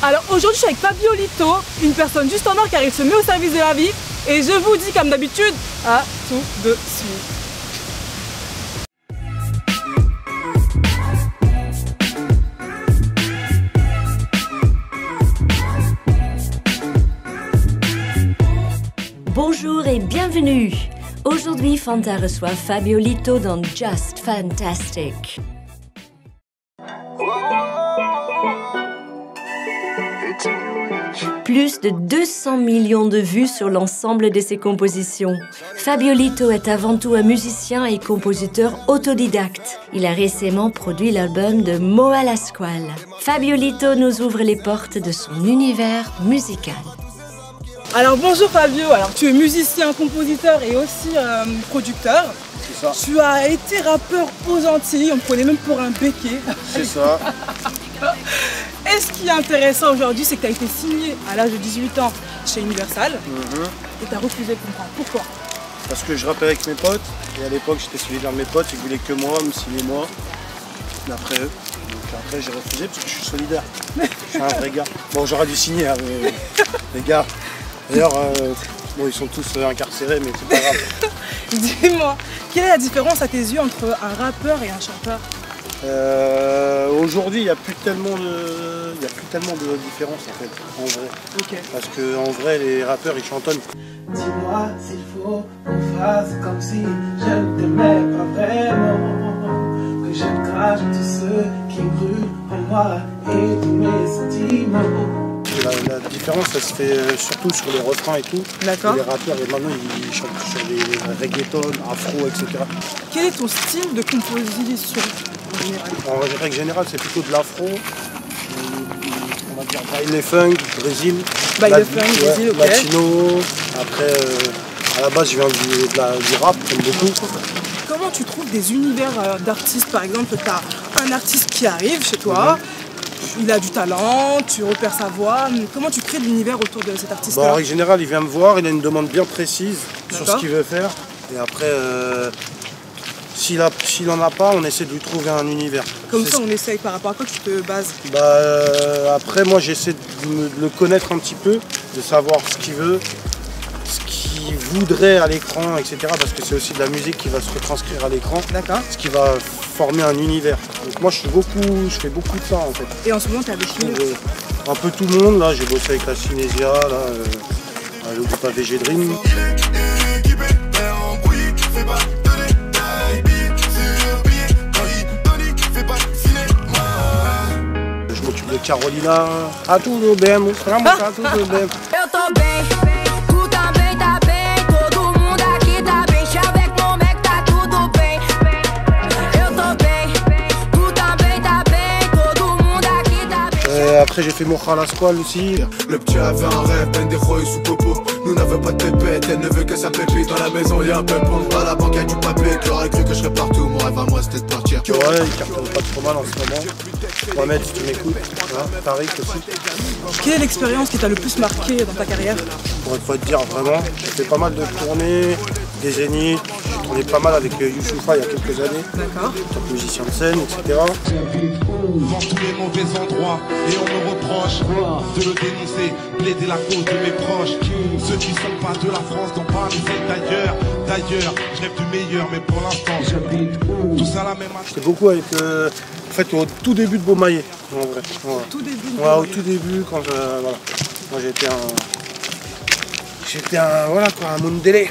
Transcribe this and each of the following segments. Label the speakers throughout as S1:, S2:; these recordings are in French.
S1: Alors aujourd'hui je suis avec Fabio Lito, une personne du standard car il se met au service de la vie. Et je vous dis comme d'habitude, à tout de suite.
S2: Bonjour et bienvenue. Aujourd'hui, Fanta reçoit Fabio Lito dans Just Fantastic. Plus de 200 millions de vues sur l'ensemble de ses compositions. Fabio Lito est avant tout un musicien et compositeur autodidacte. Il a récemment produit l'album de Moa Lasquale. Fabio Lito nous ouvre les portes de son univers musical.
S1: Alors bonjour Fabio, alors tu es musicien, compositeur et aussi producteur.
S3: C'est ça.
S1: Tu as été rappeur aux Antilles, on te prenait même pour un béquet.
S3: C'est ça.
S1: Et ce qui est intéressant aujourd'hui, c'est que tu as été signé à l'âge de 18 ans chez Universal et tu as refusé de comprendre. Pourquoi?
S3: Parce que je rappais avec mes potes et à l'époque j'étais solidaire de mes potes, ils voulaient que moi, me signer moi, d'après eux. Donc après j'ai refusé parce que je suis solidaire. Je suis un vrai gars. Bon, j'aurais dû signer, hein, mais les gars. D'ailleurs, bon, ils sont tous incarcérés, mais c'est pas grave.
S1: Dis-moi, quelle est la différence à tes yeux entre un rappeur et un chanteur?
S3: Aujourd'hui, il n'y a plus tellement de différence en fait, en vrai.
S1: Okay.
S3: Parce que en vrai, les rappeurs ils chantonnent.
S4: Dis-moi s'il faut qu'on fasse comme si je ne t'aimais pas vraiment, que je crache tout ce qui brûle en moi et tous mes sentiments.
S3: La différence, ça se fait surtout sur les refrains et tout.
S1: D'accord.
S3: Les rappeurs, et maintenant, ils chantent sur des reggaeton, afro, etc.
S1: Quel est ton style de composition en général?
S3: En règle générale, c'est plutôt de l'afro, on va dire baile funk, Brésil,
S1: ok.
S3: latino. Après, à la base, je viens du rap, j'aime beaucoup.
S1: Comment tu trouves des univers d'artistes? Par exemple, tu as un artiste qui arrive chez toi, il a du talent, tu repères sa voix. Comment tu crées de l'univers autour de cet artiste-là?
S3: Bon, en règle générale, il vient me voir, il a une demande bien précise sur ce qu'il veut faire. Et après, s'il n'en a pas, on essaie de lui trouver un univers.
S1: Comme ça, on essaye. Par rapport à quoi tu te bases?
S3: Après, moi, j'essaie de le connaître un petit peu, de savoir ce qu'il veut, ce qu'il voudrait à l'écran, etc. Parce que c'est aussi de la musique qui va se retranscrire à l'écran.
S1: D'accord.
S3: Ce qui va former un univers. Donc moi, je fais beaucoup de ça, en fait.
S1: Et en ce moment, tu es avec qui?
S3: Un peu tout le monde, là. J'ai bossé avec la Cinésia, là, le groupe AVG Dream. Je m'occupe de Carolina. A tudo bem, vraiment, a tudo bem.
S5: Eu tô bem, tu também tá bem, todo mundo aqui tá bem, chaveco no Mac tá tudo bem. Eu tô bem, tu também tá bem, todo mundo aqui tá bem.
S3: Après j'ai fait Moa Lasquale aussi.
S6: Le petit avait un rêve, pendejo et sous popo. Nous n'avons pas de pépette, elle ne veut que sa pépite. Dans la maison y'a un pépon, à la banque y'a du papier. J'aurais cru que je serais partout, mon rêve à moi c'était de partir.
S3: Ouais, il cartonne pas trop mal en ce moment. Mohamed, si tu m'écoutes, hein, Tariq aussi.
S1: Quelle est l'expérience qui t'a le plus marqué dans ta carrière?
S3: Je pourrais pas te dire vraiment. J'ai fait pas mal de tournées, des zéniths. J'ai tourné pas mal avec Youssoupha il y a quelques années.
S1: D'accord.
S3: En tant que musicien de scène, etc.
S6: Devant tous les mauvais endroits, et on me reproche de le dénoncer, plaider la cause de mes proches. Ceux qui sont pas de la France n'ont pas les d'ailleurs. D'ailleurs, je rêve du meilleur, mais pour l'instant, tout ça la même.
S3: J'étais beaucoup avec, en fait, au tout début de Beaumaillé, en vrai. Voilà.
S1: Tout début.
S3: Ouais, au tout début, quand voilà. Moi j'étais un, voilà quoi, un Mundele.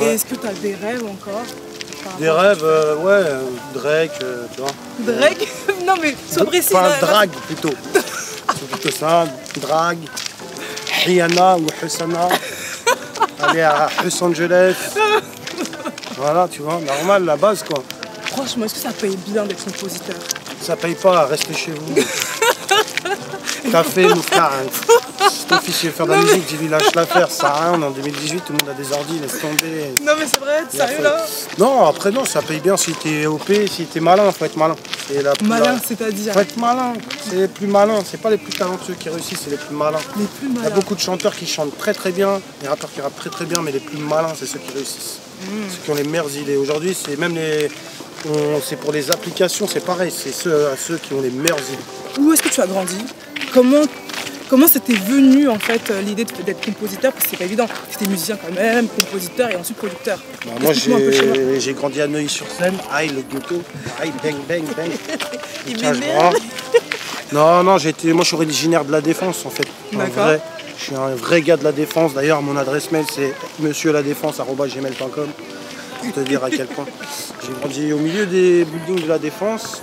S1: Et est-ce que tu as des rêves encore?
S3: Des rêves, ouais, Drake, tu vois.
S1: Drake? Non mais, sois précis.
S3: Enfin, drague plutôt. C'est plutôt ça, drague. Rihanna ou Hussana. Aller à Los Angeles. Voilà, tu vois, normal, la base quoi.
S1: Franchement, est-ce que ça paye bien d'être compositeur?
S3: Ça paye pas, restez chez vous. Café, mon frère. Si ton fils veut faire de la musique, dis-lui lâche l'affaire, ça sert à rien. On est en 2018, tout le monde a des ordi, laisse tomber.
S1: Non mais c'est vrai, sérieux là?
S3: Non, après non, ça paye bien si t'es OP, si t'es malin, faut être malin.
S1: Malin, c'est-à-dire?
S3: Faut être malin, c'est les plus malins, c'est pas les plus talentueux qui réussissent, c'est les plus malins.
S1: Les plus
S3: Il y a
S1: malins.
S3: beaucoup de chanteurs qui chantent très très bien, des rappeurs qui rappent très très bien, mais les plus malins, c'est ceux qui réussissent. Ceux qui ont les meilleures idées. Aujourd'hui, c'est même c'est pour les applications, c'est pareil, c'est ceux qui ont les meilleures idées.
S1: Où est-ce que tu as grandi? Comment c'était venu en fait l'idée d'être compositeur? Parce que c'est pas évident. C'était musicien quand même, compositeur et ensuite producteur.
S3: Bah, moi
S1: Explique-moi un peu chez moi.
S3: j'ai grandi à Neuilly-sur-Seine, aïe le ghetto, aïe bang bang bang.
S1: Il
S3: Tiens, je
S1: m'énerve.
S3: Non, moi je suis originaire de la Défense en fait.
S1: D'accord.
S3: Je suis un vrai gars de la Défense. D'ailleurs, mon adresse mail c'est monsieurladéfense@gmail.com pour te dire à quel point. J'ai grandi au milieu des buildings de la Défense.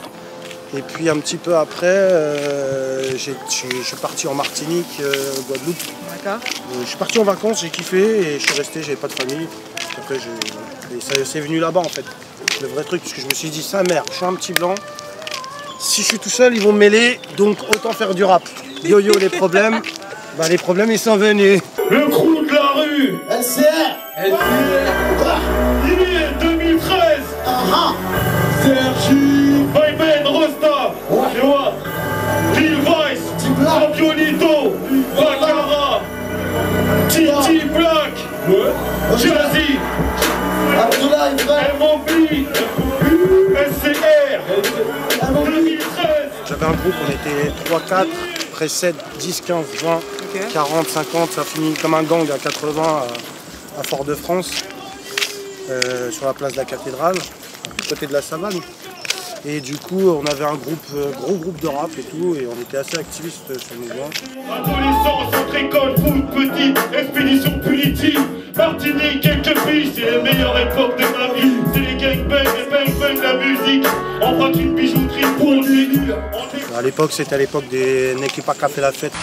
S3: Et puis un petit peu après, je suis parti en Martinique, Guadeloupe.
S1: D'accord.
S3: Je suis parti en vacances, j'ai kiffé et je suis resté, j'avais pas de famille. Après, et c'est venu là-bas en fait. Le vrai truc, parce que je me suis dit, sa mère, je suis un petit blanc. Si je suis tout seul, ils vont me mêler, donc autant faire du rap. Yo-yo, les problèmes, bah les problèmes ils sont venus.
S6: Le crew de la rue,
S4: LCR.
S6: il est 2013. Sergi, Viben, Rosta, tu vois, Lil Vice, Fabiolito, Baccara, Titi Black, Jazzy,
S4: Abdoulaye, frère.
S6: MOB, SCR, 2013.
S3: J'avais un groupe, on était 3, 4, après 7, 10, 15, 20,
S1: Ok.
S3: 40, 50, ça finit comme un gang à 80 à Fort-de-France, sur la place de la cathédrale, à côté de la savane. Et du coup, on avait un gros groupe de rap et tout, et on était assez activistes sur le mouvement.
S6: Adolescence, entre école, foot, petite, expédition punitive. Martinique, quelques filles, c'est les meilleures époques de ma vie. C'est les gangbangs, les bang de la musique. On braque une bijouterie pour le délire.
S3: À l'époque, c'était à l'époque des Nekipa qui a fait la fête.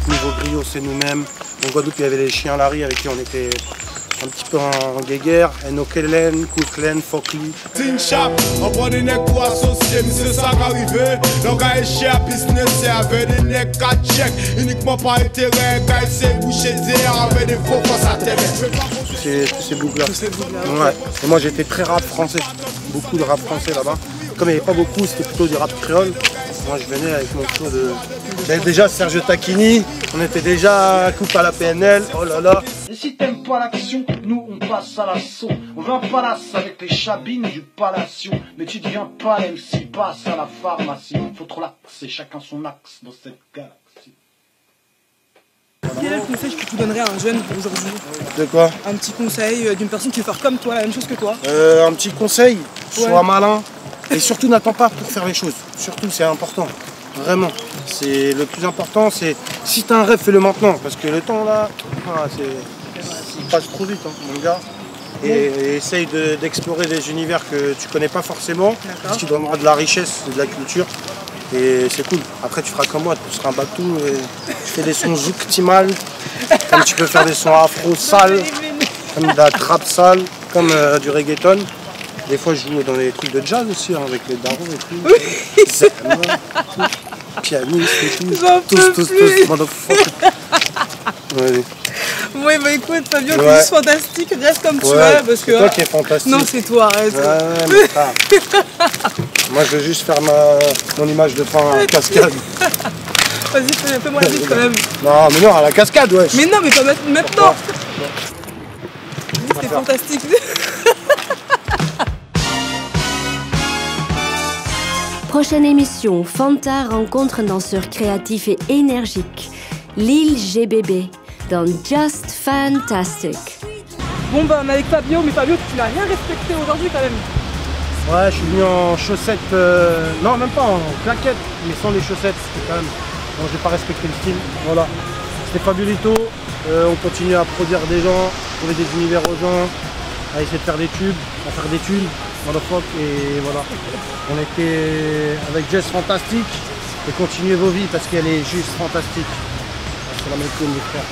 S3: Niveau griot, c'est nous-mêmes. En Guadeloupe, il y avait les chiens Larry avec qui on était un petit peu en guéguerre. Enokelen, Kouklen, Fokli.
S7: Tin shop, on prend des necks pour associer, mais c'est ça qui arrive. Donc, à cher business, c'est avec des necks à check. Uniquement par intérêt, quand c'est bouché d'air, avec des faux face à terre.
S3: Tous ces boucles-là. Ouais. Et moi, j'étais très rap français. Beaucoup de rap français là-bas. Comme il n'y avait pas beaucoup, c'était plutôt du rap créole. Moi, je venais avec mon tour de... J'avais déjà Serge Tacchini, on était déjà coupe à la PNL, oh là là.
S8: Et si t'aimes pas l'action, nous on passe à l'assaut. On veut un palace avec les chabines du palation. Mais tu deviens pas MC, passe à la pharmacie. Faut trop l'axer, chacun son axe dans cette galaxie.
S1: Quel est le conseil que tu donnerais à un jeune aujourd'hui?
S3: De quoi?
S1: Un petit conseil d'une personne qui veut faire comme toi, la même chose que toi?
S3: Un petit conseil, sois
S1: Ouais.
S3: malin. Et surtout, n'attends pas pour faire les choses. Surtout, c'est important. Vraiment. C'est le plus important, c'est si tu as un rêve, fais-le maintenant. Parce que le temps là, il passe trop vite, hein, mon gars. Et essaye d'explorer des univers que tu connais pas forcément. Ce qui donnera de la richesse et de la culture. Et c'est cool. Après, tu feras comme moi, tu seras un batou et tu fais des sons zouk timal. Comme tu peux faire des sons afro sales, comme de la trap sale, comme du reggaeton. Des fois, je joue dans les trucs de jazz aussi, hein, avec les darons et tout. Zéma, tout. Pianiste et tout.
S1: J'en peux plus.
S3: Motherfucker. Ouais.
S1: Oui, bah écoute, Fabio,
S3: Ouais.
S1: t'es juste fantastique, reste comme tu
S3: Ouais,
S1: es, parce
S3: c'est
S1: que...
S3: toi qui es fantastique.
S1: Non, c'est toi, arrête.
S3: Ouais, mais ça. Moi, je veux juste faire mon image de fin à cascade.
S1: Vas-y, fais-moi la bise quand même.
S3: Non, mais non, à la cascade, ouais.
S1: Mais non, mais pas maintenant. C'est fantastique.
S2: Prochaine émission, Fanta rencontre un danseur créatif et énergique, Lil GBB, dans Just Fantastic.
S1: Bon, bah on est avec Fabio, mais Fabio, tu n'as rien respecté aujourd'hui quand même.
S3: Ouais, je suis venu en chaussettes, non même pas en claquettes, mais sans les chaussettes, c'était quand même. Bon, j'ai pas respecté le style, voilà. C'était Fabiolito, on continue à produire des gens, trouver des univers aux gens, à essayer de faire des tubes, à faire des thunes, motherfuck, et voilà. On était avec Jess Fantastique, et continuez vos vies parce qu'elle est juste fantastique. C'est la même chose, mes frères.